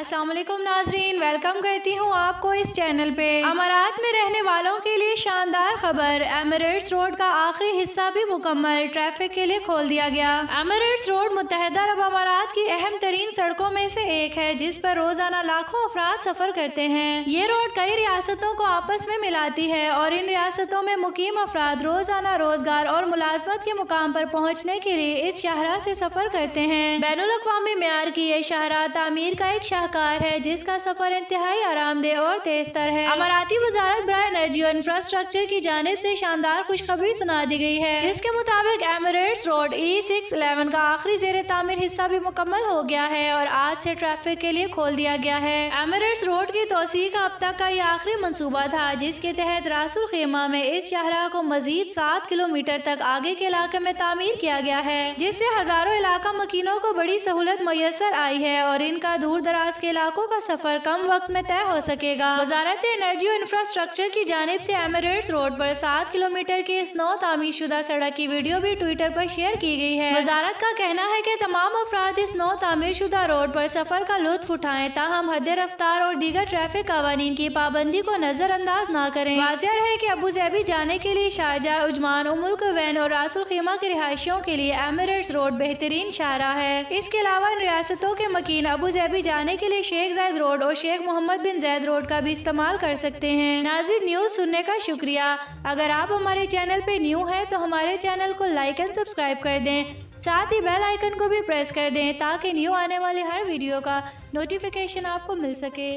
अस्सलाम वालेकुम नाजरीन, वेलकम करती हूँ आपको इस चैनल पे। अमारात में रहने वालों के लिए शानदार खबर, एमिरेट्स रोड का आखिरी हिस्सा भी मुकम्मल ट्रैफिक के लिए खोल दिया गया। एमिरेट्स रोड मुत्तहिदा अरब अमारात की अहम तरीन सड़कों में से एक है जिस पर रोजाना लाखों अफराद सफर करते हैं। ये रोड कई रियासतों को आपस में मिलाती है और इन रियासतों में मुकीम अफराद रोजाना रोजगार और मुलाजमत के मुकाम पर पहुँचने के लिए इस शाहराह से सफर करते हैं। बैनुल अक़वामी मेयार की ये शाहराह तामीर का एक शाहकार है जिसका सफर इंतहाई आरामदेह और तेज तर है। अमाराती वजारत बराए एनर्जी और इंफ्रास्ट्रक्चर की जानिब से शानदार खुशखबरी सुना दी गई है जिसके मुताबिक एमिरेट्स रोड E611 का आखिरी जेर तामीर हिस्सा भी मुकम्मल हो गया है और आज से ट्रैफिक के लिए खोल दिया गया है। एमिरेट्स रोड की तोसी का अब तक का ये आखिरी मंसूबा था जिसके तहत रासुल खेमा में इस शाहराह को मजीद 7 किलोमीटर तक आगे के इलाके में तामीर किया गया है जिससे हजारों इलाका मकीनों को बड़ी सहूलत मुयसर आई है और इनका दूर दराज के इलाकों का सफर कम वक्त में तय हो सकेगा। वजारत एनर्जी और इंफ्रास्ट्रक्चर की जानिब से एमिरेट्स रोड पर 7 किलोमीटर की इस नौ तामीर शुदा सड़क की वीडियो भी ट्विटर पर शेयर की गई है। वजारत का कहना है कि तमाम अफराद इस नौ तामीर शुदा रोड पर सफर का लुत्फ उठाएं ताहम हद रफ्तार और दीगर ट्रैफिक कवानीन की पाबंदी को नजरअंदाज न करें। वाज़ेह है कि अबू ज़ैबी जाने के लिए शारजाह, उजमान, उमुल कुवैन और रासुल खेमा के रिहायशियों के लिए एमिरेट्स रोड बेहतरीन शाहराह है। इसके अलावा इन रियासतों के मकीन अबू ज़ैबी जाने के लिए शेख ज़ायद रोड और शेख मोहम्मद बिन ज़ैद रोड का भी इस्तेमाल कर सकते हैं। नाज़रीन, न्यूज़ सुनने का शुक्रिया। अगर आप हमारे चैनल पे न्यू हैं तो हमारे चैनल को लाइक एंड सब्सक्राइब कर दें, साथ ही बेल आइकन को भी प्रेस कर दें ताकि न्यू आने वाले हर वीडियो का नोटिफिकेशन आपको मिल सके।